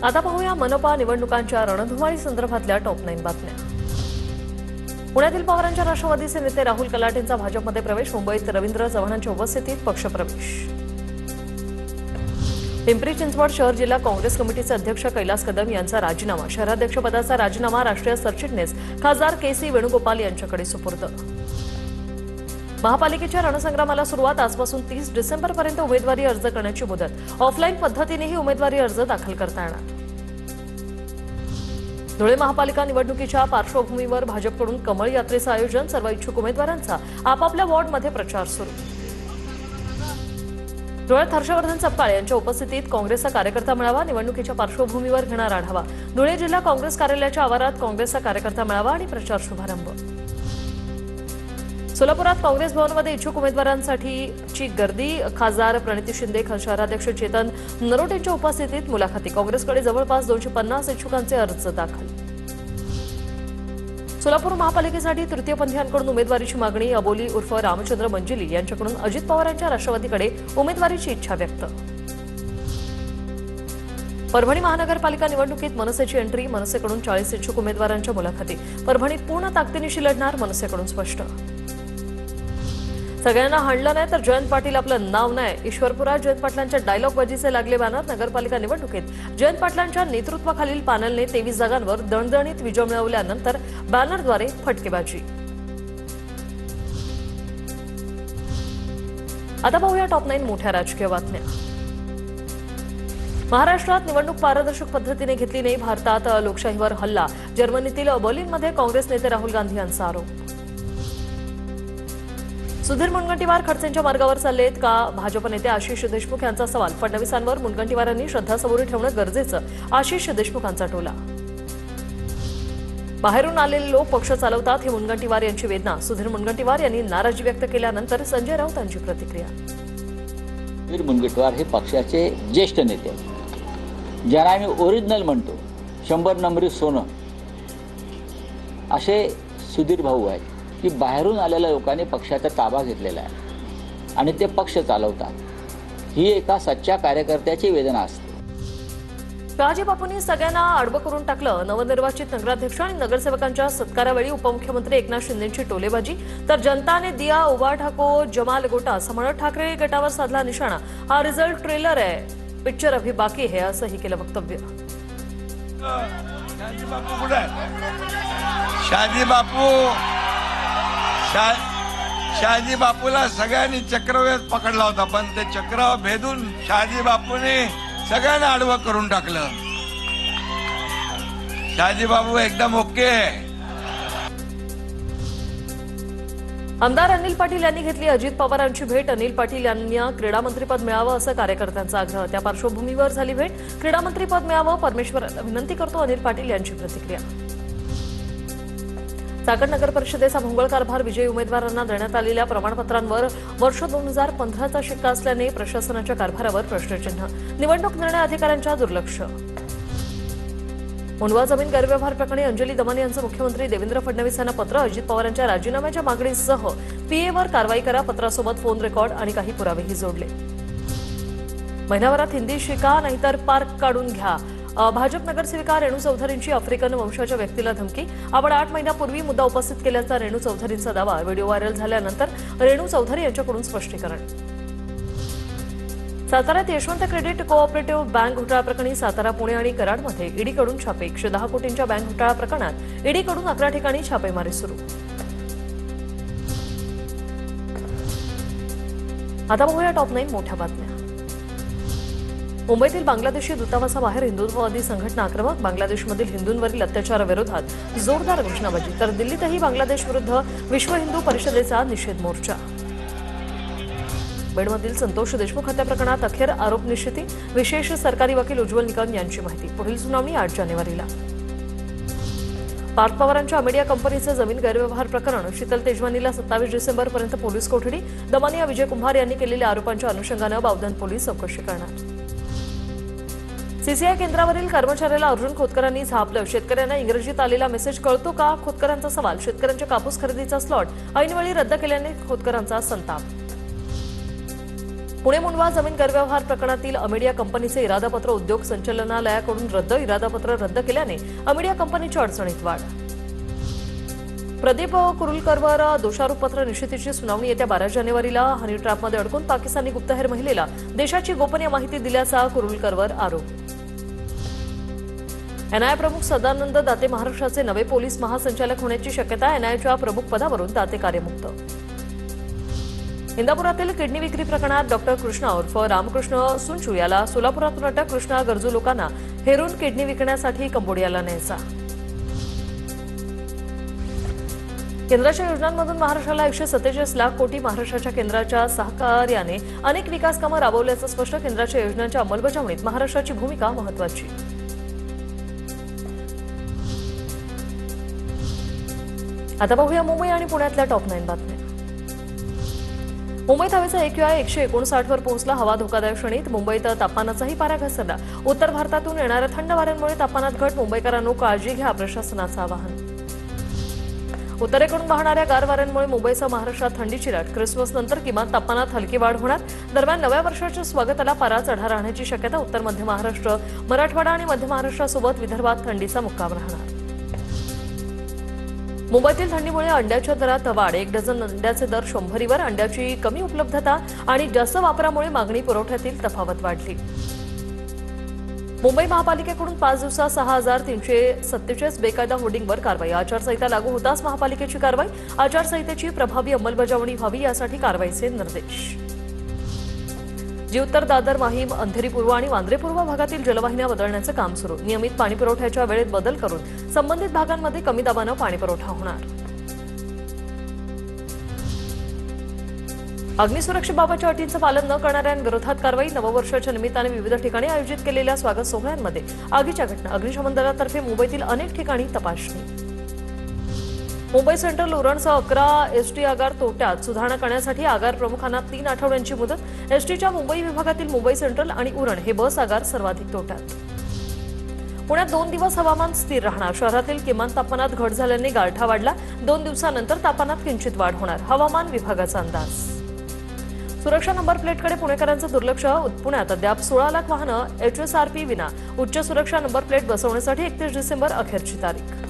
आता पाहूया मनपा निवडणुकांच्या रणधुमाळी संदर्भातल्या टॉप 9 बातम्या। पुण्यातील पवारांच्या राष्ट्रवादीचे नेते राहुल कलाटेंचा भाजपमध्ये प्रवेश, मुंबईत रवींद्र चव्हाणांच्या उपस्थितीत पक्षप्रवेश। पिंपरी चिंचवड शहर जिल्हा काँग्रेस कमिटीचे अध्यक्ष कैलास कदम यांचा राजीनामा, शहराध्यक्षपदाचा राजीनामा राष्ट्रीय सरचिटणीस खासदार के.सी. वेणुगोपाल यांच्याकडे सुपूर्द। महापालिकेच्या रणसंग्रामाला सुरुवात, आजपासून 30 डिसेंबरपर्यंत उमेदवारी अर्ज करण्याची मुदत, ऑफलाईन पद्धतीनेही उमेदवारी अर्ज दाखल करता येणार। धुळे महापालिका निवडणुकीच्या पार्श्वभूमीवर भाजपकडून कमळ यात्रेचं आयोजन, सर्व इच्छुक उमेदवारांचा आपापल्या वॉर्डमध्ये प्रचार सुरू। धुळ्यात हर्षवर्धन सपकाळ यांच्या उपस्थितीत काँग्रेसचा कार्यकर्ता मेळावा, निवडणुकीच्या पार्श्वभूमीवर घेणार आढावा। धुळे जिल्हा काँग्रेस कार्यालयाच्या आवारात काँग्रेसचा कार्यकर्ता मेळावा आणि प्रचार शुभारंभ। सोलापुरात काँग्रेस भवनमध्ये इच्छुक उमेदवारांसाठीची गर्दी, खासदार प्रणिती शिंदे, शहराध्यक्ष चेतन नरोटेंच्या उपस्थितीत मुलाखती, काँग्रेसकडे जवळपास 250 इच्छुकांचे अर्ज दाखल। सोलापूर महापालिकेसाठी तृतीयपंथीयांकडून उमेदवारीची मागणी, अबोली उर्फ रामचंद्र मंजिली यांच्याकडून अजित पवार यांच्या राष्ट्रवादीकडे उमेदवारीची इच्छा व्यक्त। परभणी महानगरपालिका निवडणुकीत मनसेची एंट्री, मनसेकडून 40 इच्छुक उमेदवारांच्या मुलाखती, परभणीत पूर्ण ताकदीनिशी लढणार, मनसेकडून स्पष्ट। सगळ्यांना हाणलं नाही तर जयंत पाटील आपलं नाव नाही, ईश्वरपुरात जयंत पाटलांच्या डायलॉगबाजीचे लागले बॅनर, नगरपालिका निवडणुकीत जयंत पाटलांच्या नेतृत्वाखालील पॅनलने 23 जागांवर दणदणीत विजय मिळवल्यानंतर बॅनरद्वारे फटकेबाजी। आता पाहूया टॉप 9 मोठ्या राजकीय बातम्या। महाराष्ट्रात निवडणूक पारदर्शक पद्धतीने घेतली नाही, भारतात लोकशाहीवर हल्ला, जर्मनीतील बर्लिनमध्ये काँग्रेस नेते राहुल गांधी यांचा आरोप। सुधीर मुनगंटीवार खडसेंच्या मार्गावर चाललेत का? भाजप नेते आशिष देशमुख यांचा सवाल, फडणवीसांवर मुनगंटीवारांनी श्रद्धासबुरी ठेवणं गरजेचं, आशिष देशमुखांचा टोला। बाहेरून आलेले लोक पक्ष चालवतात, ही मुनगंटीवार यांची वेदना, सुधीर मुनगंटीवार यांनी नाराजी व्यक्त केल्यानंतर संजय राऊत यांची प्रतिक्रिया। सुधीर मुनगंटीवार हे पक्षाचे ज्येष्ठ नेते आहेत, ज्यांना आम्ही ओरिजिनल म्हणतो, 100 नंबरी सोनं असे सुधीर भाऊ आहेत की बाहेरून आलेल्या लोकांनी पक्षाचा ताबा घेतलेला आहे आणि ते पक्ष चालवतात, ही एका सच्च्या कार्यकर्त्याची वेदना असते। शहाजी बापूंनी सगळ्यांना आडवं करून टाकलं, नवनिर्वाचित नगराध्यक्ष आणि नगरसेवकांच्या सत्कारावेळी उपमुख्यमंत्री एकनाथ शिंदेंची टोलेबाजी, तर जनताने दिया उभा ठाको जमाल गोटा असं म्हणत ठाकरे गटावर साधला निशाणा, हा रिझल्ट ट्रेलर आहे, पिक्चर अभी बाकी है, असंही केलं वक्तव्य। शहाजी बापूला सगळ्यांनी चक्रव्यूहात पकडला होता, पण ते चक्र भेदून शहाजी बापूने सगळ्यांना आडवं करून टाकलं। शहाजी बापू एकदम ओके आहे। आमदार अनिल पाटील यांनी घेतली अजित पवारांची भेट, अनिल पाटील यांना क्रीडा मंत्रीपद मिळावं असं कार्यकर्त्यांचा आग्रह, त्या पार्श्वभूमीवर झाली भेट, क्रीडा मंत्रीपद मिळावं, परमेश्वराला विनंती करतो, अनिल पाटील यांची प्रतिक्रिया। चाकण नगर परिषदेचा भोंगळ कारभार, विजयी उमेदवारांना देण्यात आलेल्या प्रमाणपत्रांवर वर्ष 2015चा शिक्का असल्याने प्रशासनाच्या कारभारावर प्रश्नचिन्ह, निवडणूक निर्णय अधिकाऱ्यांच्या दुर्लक्ष। मुंडवा जमीन गैरव्यवहार प्रकरणी अंजली दमानी यांचं मुख्यमंत्री देवेंद्र फडणवीस यांना पत्र, अजित पवारांच्या राजीनाम्याच्या मागणीसह पीएवर कारवाई करा, पत्रासोबत फोन रेकॉर्ड आणि काही पुरावेही जोडले। महिनाभरात हिंदी शिका नाहीतर पार्क काढून घ्या, भाजप नगरसेविका रेणू चौधरींची आफ्रिकन वंशाच्या व्यक्तीला धमकी, आपण 8 महिन्यापूर्वी मुद्दा उपस्थित केल्याचा रेणू चौधरींचा दावा, व्हिडिओ व्हायरल झाल्यानंतर रेणू चौधरी यांच्याकडून स्पष्टीकरण। साताऱ्यात यशवंत क्रेडिट कोऑपरेटिव्ह बँक घोटाळा प्रकरणी सातारा, पुणे आणि कराडमध्ये ईडीकडून छापे, 110 कोटींच्या बँक घोटाळा प्रकरणात ईडीकडून 11 ठिकाणी छापेमारी सुरू। आता बघूया टॉप 9 मोठ्या बातम्या। मुंबईतील बांगलादेशी दूतावासाबाहेर हिंदुत्ववादी संघटना आक्रमक, बांगलादेशमधील हिंदूंवरील अत्याचाराविरोधात जोरदार घोषणाबाजी, तर दिल्लीतही बांगलादेश विरुद्ध विश्व हिंदू परिषदेचा निषेध मोर्चा। बेडमधील संतोष देशमुख हत्या प्रकरणात अखेर आरोप निश्चिती, विशेष सरकारी वकील उज्ज्वल निकम यांची माहिती, पुढील सुनावणी 8 जानेवारीला। पार्थ पवारांच्या मीडिया कंपनीचं जमीन गैरव्यवहार प्रकरण, शीतल तेजवानीला 27 डिसेंबरपर्यंत पोलीस कोठडी, दमानिया विजय कुंभार यांनी केलेल्या आरोपांच्या अनुषंगानं बावधन पोलीस चौकशी करणार। सीसीआय केंद्रावरील कर्मचाऱ्याला अर्जुन खोतकरांनी झापलं, शेतकऱ्यांना इंग्रजीत आलेला मेसेज कळतो का? खोतकरांचा सवाल, शेतकऱ्यांच्या कापूस खरेदीचा स्लॉट ऐनवेळी रद्द केल्याने खोतकरांचा संताप। पुणे मुंडवा जमीन गैरव्यवहार प्रकरणातील अमेडिया कंपनीचे इरादापत्र उद्योग संचालनालयाकडून इरादापत्र रद्द केल्याने अमेडिया कंपनीच्या अडचणीत वाढ. प्रदीप कुरुलकरवर दोषारोपपत्र निश्चितीची सुनावणी येत्या 12 जानेवारीला हनी ट्रॅपमध्ये अडकून पाकिस्तानी गुप्तहेर महिलेला देशाची गोपनीय माहिती दिल्याचा कुरुलकरवर आरोप. एनआयए प्रमुख सदानंद दाते महाराष्ट्राचे नवे पोलीस महासंचालक होण्याची शक्यता. एनआयएच्या प्रमुख पदावरून दाते कार्यमुक्त. इंदापुरातील किडनी विक्री प्रकरणात डॉक्टर कृष्णा उर्फ रामकृष्ण सुंचू याला सोलापुरातून अटक. कृष्णा गरजू लोकांना हेरून किडनी विकण्यासाठी कंबोडियाला न्यायचा. केंद्राच्या योजनांमधून महाराष्ट्राला 147 लाख कोटी. महाराष्ट्राच्या केंद्राच्या सहकार्याने अनेक विकास कामं राबवल्याचं स्पष्ट. केंद्राच्या योजनांच्या अंमलबजावणीत महाराष्ट्राची भूमिका महत्वाची. आता पाहूया मुंबई आणि पुण्यातल्या टॉप 9 बातम्या. मुंबईत हवेचा AQI 159 वर पोहोचला. हवा धोकादायक श्रेणीत. मुंबईत तापमानाचाही पारा घसरला. उत्तर भारतातून येणाऱ्या थंड वाऱ्यांमुळे तापमानात घट. मुंबईकरांनो काळजी घ्या, प्रशासनाचं आवाहन. उत्तरेकडून वाहणाऱ्या गार वाऱ्यांमुळे मुंबईसह महाराष्ट्रात थंडीची लाट. ख्रिसमस नंतर किमान तापमानात हलकी वाढ होणार. दरम्यान नव्या वर्षाच्या स्वागताला पारा चढा राहण्याची शक्यता. उत्तर मध्य महाराष्ट्र, मराठवाडा आणि मध्य महाराष्ट्रासोबत विदर्भात थंडीचा मुक्काम राहणार. मुंबईतील थंडीमुळे अंड्याच्या दरात वाढ. 1 डझन अंड्याचे दर 100 वर. अंड्याची कमी उपलब्धता आणि जास्त वापरामुळे मागणी पुरवठ्यातील तफावत वाढली. मुंबई महापालिकेकडून 5 दिवसात 6,347 बेकायदा होर्डिंगवर कारवाई. आचारसंहिता लागू होताच महापालिकेची कारवाई. आचारसंहितेची प्रभावी अंमलबजावणी व्हावी यासाठी कारवाईचे निर्देश. जी उत्तर, दादर, माहीम, अंधेरी पूर्व आणि वांद्रे पूर्व भागातील जलवाहिन्या बदलण्याचं काम सुरू. नियमित पाणीपुरवठ्याच्या वेळेत बदल करून संबंधित भागांमध्ये कमी दाबानं पाणीपुरवठा होणार. अग्निसुरक्षेबाबतच्या अटींचं पालन न करणाऱ्यांविरोधात कारवाई. नववर्षाच्या निमित्ताने विविध ठिकाणी आयोजित केलेल्या स्वागत सोहळ्यांमध्ये आगीच्या घटना. अग्निशमन दलातर्फे मुंबईतील अनेक ठिकाणी तपासणी. मुंबई सेंट्रल उरणसह 11 एसटी आगार तोट्यात. सुधारणा करण्यासाठी आगार प्रमुखांना 3 आठवड्यांची मुदत. एसटीच्या मुंबई विभागातील मुंबई सेंट्रल आणि उरण हे बस आगार सर्वाधिक तोट्यात. पुण्यात 2 दिवस हवामान स्थिर राहणार. शहरातील किमान तापमानात घट झाल्याने गारठा वाढला. 2 दिवसानंतर तापमानात किंचित वाढ होणार. हवामान विभागाचा अंदाज. सुरक्षा नंबर प्लेटकडे पुणेकरांचं दुर्लक्ष. पुण्यात अद्याप 16 लाख वाहनं HSRP विना. उच्च सुरक्षा नंबर प्लेट बसवण्यासाठी 31 डिसेंबर अखेरची तारीख.